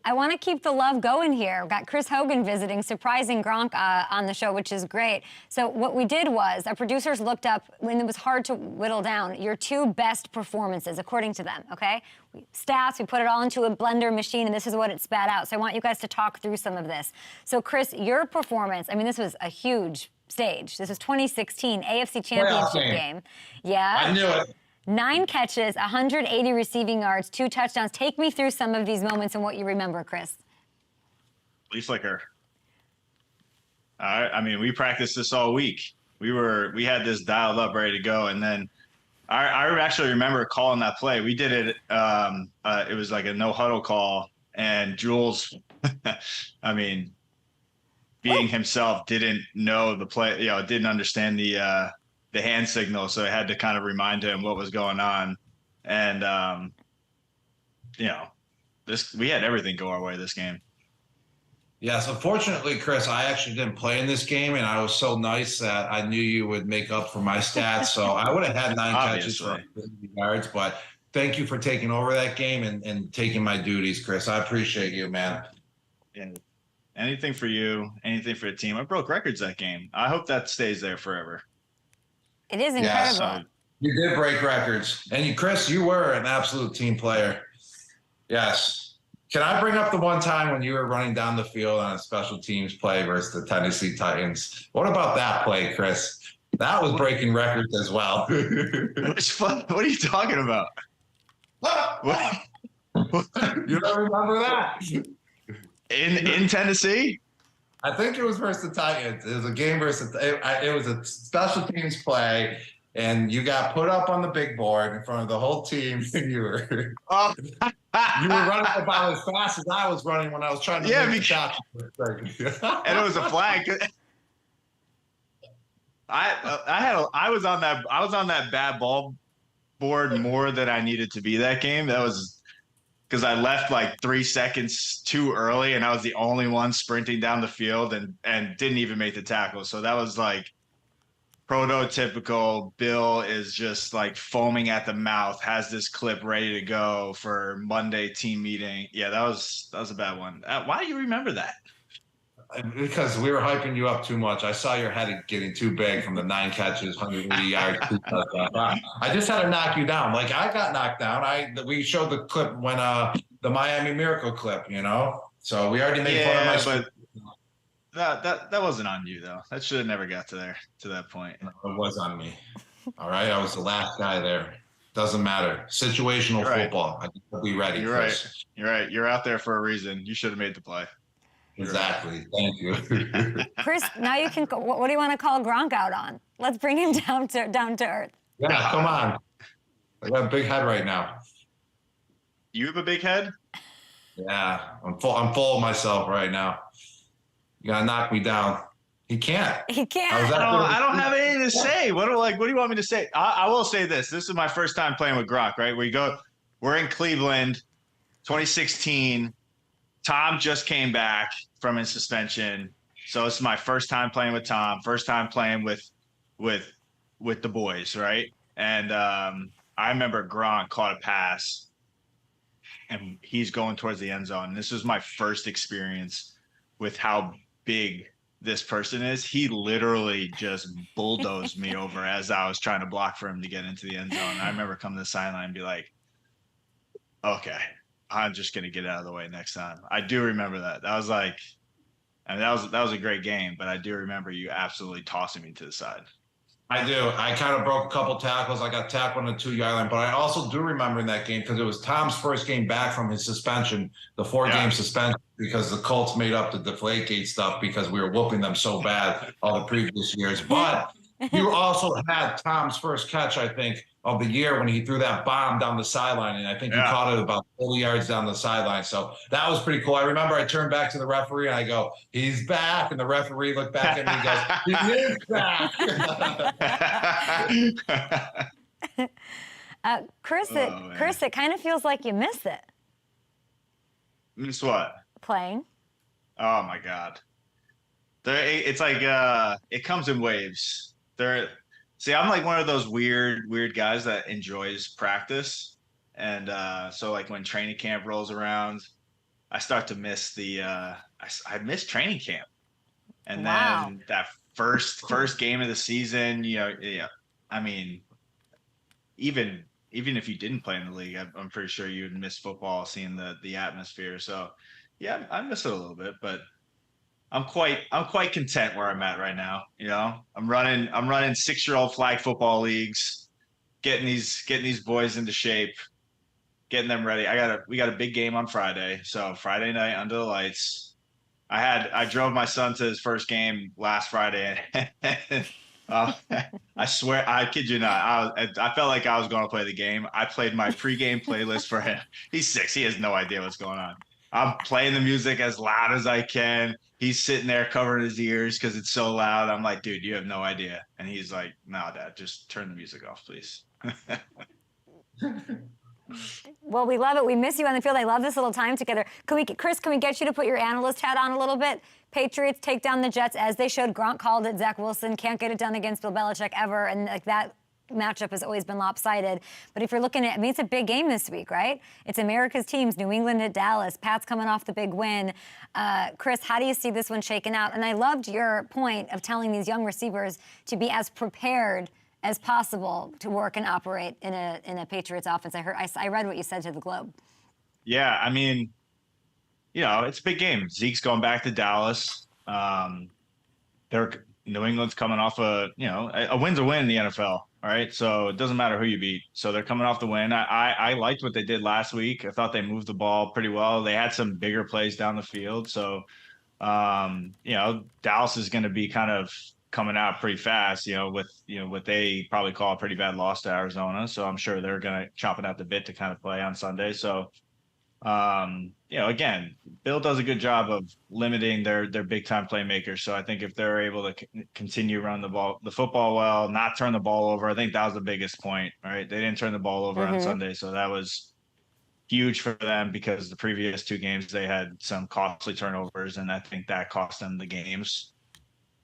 Speaker 1: I want to keep the love going here. We've got Chris Hogan visiting, surprising Gronk on the show, which is great. So what we did was our producers looked up, when it was hard to whittle down, your 2 best performances, according to them, okay? Stats, we put it all into a blender machine, and this is what it spat out. So I want you guys to talk through some of this. So, Chris, your performance, I mean, this was a huge stage. This was 2016 AFC Championship game. Yeah.
Speaker 7: I knew it.
Speaker 1: 9 catches, 180 receiving yards, 2 touchdowns. Take me through some of these moments and what you remember, Chris.
Speaker 10: Leaf flicker. I mean, we practiced this all week. We had this dialed up, ready to go, and then I actually remember calling that play. We did it. It was like a no huddle call, and Jules, I mean, being himself, didn't know the play. Didn't understand the hand signal, so I had to kind of remind him what was going on. And we had everything go our way this game.
Speaker 7: Yes, unfortunately, Chris, I actually didn't play in this game, and I was so nice that I knew you would make up for my stats. So I would have had 9 catches for 50 yards, but thank you for taking over that game and taking my duties, Chris. I appreciate you, man.
Speaker 10: And anything for you, anything for the team. I broke records that game. I hope that stays there forever.
Speaker 1: It is incredible.
Speaker 7: Yes, you did break records. And Chris, you were an absolute team player. Yes. Can I bring up the one time when you were running down the field on a special teams play versus the Tennessee Titans? What about that play, Chris? That was breaking records as well.
Speaker 10: What are you talking about?
Speaker 7: You don't remember that?
Speaker 10: In Tennessee?
Speaker 7: I think it was versus the Titans. It was a game versus it was a special teams play, and you got put up on the big board in front of the whole team, and you were you were running about as fast as I was running when I was trying to make the shot.
Speaker 10: And it was a flag. I was on that bad ball board more than I needed to be that game. That was because I left like 3 seconds too early, and I was the only one sprinting down the field and didn't even make the tackle. So that was like prototypical. Bill is just like foaming at the mouth, has this clip ready to go for Monday team meeting. Yeah, that was a bad one. Why do you remember that?
Speaker 7: Because we were hyping you up too much. I saw your head getting too big from the 9 catches, 180 yards. I just had to knock you down. Like I got knocked down. We showed the clip when the Miami Miracle clip, So we already made fun of my.
Speaker 10: That wasn't on you though. That should have never got to that point.
Speaker 7: No, it was on me. All right, I was the last guy there. Doesn't matter. Situational football. I will be ready.
Speaker 10: You're right. You're right. You're out there for a reason. You should have made the play.
Speaker 7: Exactly. Thank you.
Speaker 1: Chris, now you can. What do you want to call Gronk out on? Let's bring him down to earth.
Speaker 7: Yeah, come on. I got a big head right now.
Speaker 10: You have a big head?
Speaker 7: Yeah, I'm full of myself right now. You gotta knock me down. He can't.
Speaker 1: He can't.
Speaker 10: I don't have anything to say. What do you want me to say? I will say this. This is my first time playing with Gronk, right? We're in Cleveland, 2016. Tom just came back from his suspension. So this is my first time playing with Tom, first time playing with the boys, right? And I remember Gronk caught a pass and he's going towards the end zone. This was my first experience with how big this person is. He literally just bulldozed me over as I was trying to block for him to get into the end zone. I remember coming to the sideline and be like, okay, I'm just going to get out of the way next time. I do remember that. That I mean, that was a great game, but I do remember you absolutely tossing me to the side.
Speaker 7: I do. I kind of broke a couple tackles. I got tackled on the 2-yard line, but I also do remember in that game because it was Tom's first game back from his suspension, the 4-game suspension, because the Colts made up the Deflategate stuff because we were whooping them so bad all the previous years. But you also had Tom's first catch, I think, of the year when he threw that bomb down the sideline, and I think he caught it about 40 yards down the sideline. So that was pretty cool. I remember I turned back to the referee and I go, "He's back," and the referee looked back at me and goes, "He is back."
Speaker 1: Chris, it kind of feels like you miss it.
Speaker 10: Miss what?
Speaker 1: Playing.
Speaker 10: Oh my God. It's like it comes in waves. See, I'm like one of those weird guys that enjoys practice, and so like when training camp rolls around, I start to miss I miss training camp, and then that first game of the season, I mean, even if you didn't play in the league, I'm pretty sure you'd miss football, seeing the atmosphere. So yeah, I miss it a little bit, but I'm quite content where I'm at right now. I'm running 6-year-old flag football leagues, getting these boys into shape, getting them ready. We got a big game on Friday. So Friday night under the lights. I drove my son to his first game last Friday. I swear, I kid you not, I felt like I was going to play the game. I played my pregame playlist for him. He's 6. He has no idea what's going on. I'm playing the music as loud as I can. He's sitting there covering his ears because it's so loud. I'm like, "Dude, you have no idea." And he's like, "No, Dad, just turn the music off, please."
Speaker 1: Well, we love it. We miss you on the field. I love this little time together. Chris, can we get you to put your analyst hat on a little bit? Patriots take down the Jets as they showed. Gronk called it. Zach Wilson can't get it done against Bill Belichick ever, and like that matchup has always been lopsided. But if you're looking at, it's a big game this week, right? It's America's teams, New England at Dallas. Pat's coming off the big win. Chris, how do you see this one shaking out? And I loved your point of telling these young receivers to be as prepared as possible to work and operate in a Patriots offense. I read what you said to the Globe. Yeah,
Speaker 10: I mean, it's a big game. Zeke's going back to Dallas. New England's coming off a win's a win in the NFL. All right, so it doesn't matter who you beat. So they're coming off the win. I liked what they did last week. I thought they moved the ball pretty well. They had some bigger plays down the field. So, Dallas is going to be kind of coming out pretty fast, with what they probably call a pretty bad loss to Arizona. So I'm sure they're going to chomp it at the bit to kind of play on Sunday. So, again, Bill does a good job of limiting their big time playmakers. So I think if they're able to continue run the football well, not turn the ball over, I think that was the biggest point. Right, they didn't turn the ball over on Sunday, so that was huge for them because the previous 2 games they had some costly turnovers, and I think that cost them the games.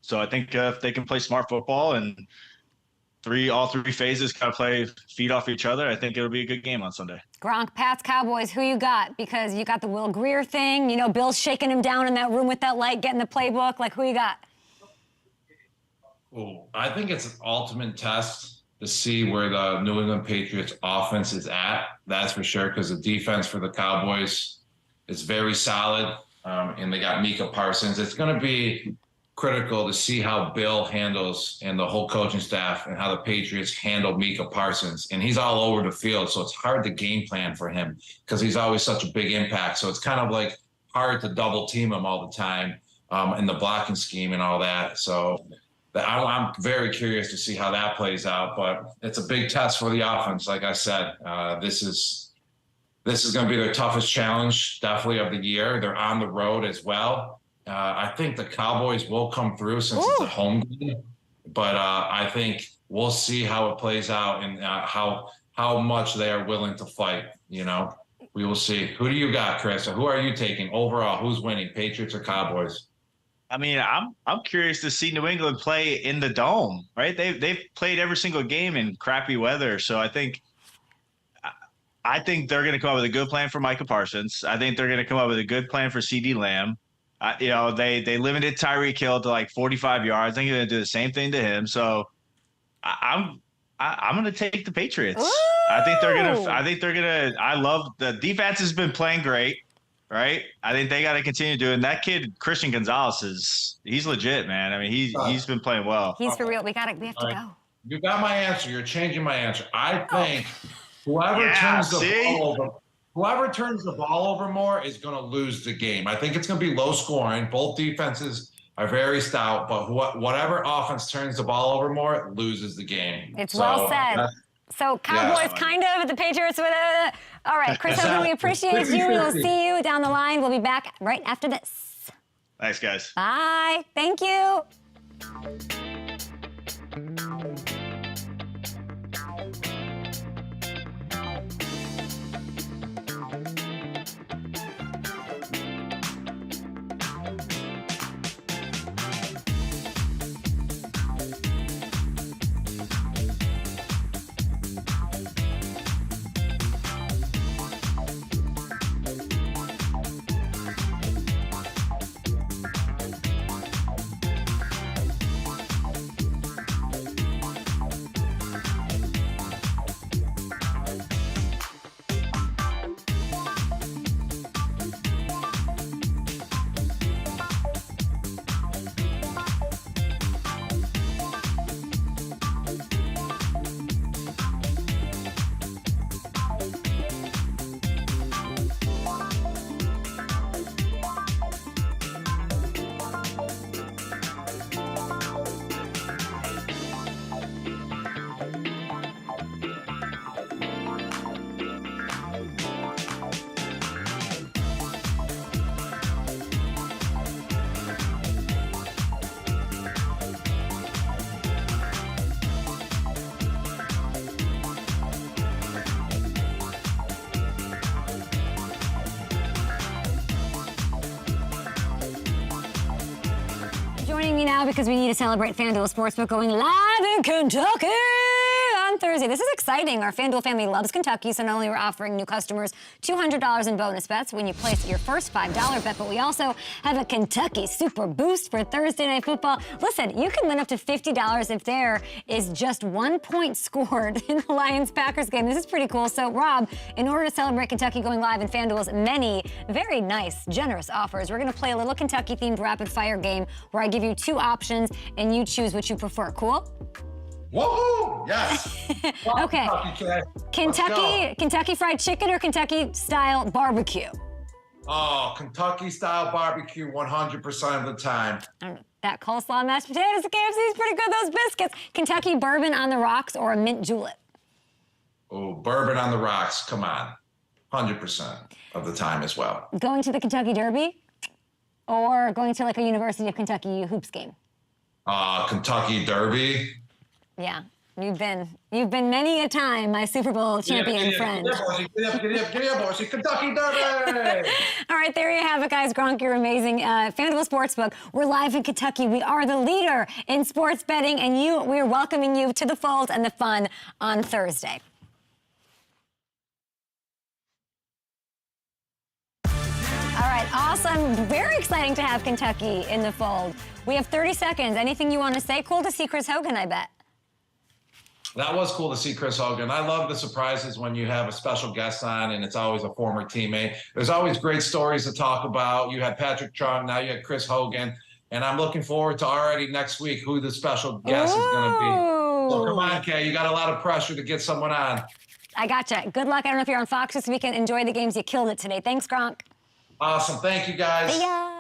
Speaker 10: So I think if they can play smart football and all three phases kind of feed off each other, I think it'll be a good game on Sunday.
Speaker 1: Gronk, Pats, Cowboys, who you got? Because you got the Will Greer thing. Bill's shaking him down in that room with that light, getting the playbook. Like, who you got?
Speaker 7: Oh, I think it's an ultimate test to see where the New England Patriots offense is at. That's for sure, because the defense for the Cowboys is very solid, and they got Micah Parsons. It's going to be critical to see how Bill handles and the whole coaching staff and how the Patriots handle Micah Parsons. And he's all over the field, so it's hard to game plan for him because he's always such a big impact. So it's kind of like hard to double team him all the time in the blocking scheme and all that. So I'm very curious to see how that plays out, but it's a big test for the offense. Like I said, this is going to be their toughest challenge, definitely, of the year. They're on the road as well. I think the Cowboys will come through since it's a home game, but I think we'll see how it plays out and how much they are willing to fight. We will see. Who do you got, Chris? Or who are you taking overall? Who's winning, Patriots or Cowboys?
Speaker 10: I mean, I'm curious to see New England play in the dome, right? They've played every single game in crappy weather, so I think they're going to come up with a good plan for Micah Parsons. I think they're going to come up with a good plan for CeeDee Lamb. They limited Tyreek Hill to like 45 yards. I think they're going to do the same thing to him. So I'm going to take the Patriots.
Speaker 1: Ooh.
Speaker 10: I think they're going to. I love the defense has been playing great, right? I think they got to continue doing. That kid, Christian Gonzalez, he's legit, man. I mean, he's been playing well.
Speaker 1: He's for real. We have to go.
Speaker 7: You got my answer. You're changing my answer. I think whoever turns the ball over more is going to lose the game. I think it's going to be low scoring. Both defenses are very stout, but whatever offense turns the ball over more loses the game.
Speaker 1: It's well said. So Cowboys kind of, the Patriots with it. All right, Chris Hogan, we appreciate you. We'll see you down the line. We'll be back right after this.
Speaker 10: Thanks, guys.
Speaker 1: Bye. Thank you. Joining me now because we need to celebrate FanDuel Sportsbook going live in Kentucky on Thursday. This is exciting. Our FanDuel family loves Kentucky, so not only are we offering new customers $200 in bonus bets when you place your first $5 bet, but we also have a Kentucky Super Boost for Thursday Night Football. Listen, you can win up to $50 if there is just 1 point scored in the Lions-Packers game. This is pretty cool. So, Rob, in order to celebrate Kentucky going live in FanDuel's many very nice, generous offers, we're going to play a little Kentucky-themed rapid-fire game where I give you 2 options and you choose which you prefer. Cool?
Speaker 7: Woohoo! Yes.
Speaker 1: Okay. Kentucky Fried Chicken or Kentucky-style barbecue?
Speaker 7: Oh, Kentucky-style barbecue 100% of the time.
Speaker 1: I don't know. That coleslaw, mashed potatoes, the KFC is pretty good. Those biscuits. Kentucky bourbon on the rocks or a mint julep?
Speaker 7: Oh, bourbon on the rocks. Come on. 100% of the time as well.
Speaker 1: Going to the Kentucky Derby or going to like a University of Kentucky hoops game?
Speaker 7: Kentucky Derby.
Speaker 1: Yeah, you've been many a time my Super Bowl champion friend.
Speaker 7: Kentucky Derby.
Speaker 1: All right, there you have it, guys. Gronk, you're amazing. FanDuel Sportsbook. We're live in Kentucky. We are the leader in sports betting, and we're welcoming you to the fold and the fun on Thursday. All right, awesome. Very exciting to have Kentucky in the fold. We have 30 seconds. Anything you want to say? Cool to see Chris Hogan, I bet.
Speaker 7: That was cool to see Chris Hogan. I love the surprises when you have a special guest on and it's always a former teammate. There's always great stories to talk about. You had Patrick Chung, now you had Chris Hogan. And I'm looking forward to already next week who the special guest is going to be. So come on, Kay. You got a lot of pressure to get someone on.
Speaker 1: I gotcha. Good luck. I don't know if you're on Fox this weekend. Enjoy the games. You killed it today. Thanks, Gronk.
Speaker 7: Awesome. Thank you, guys.
Speaker 1: See ya.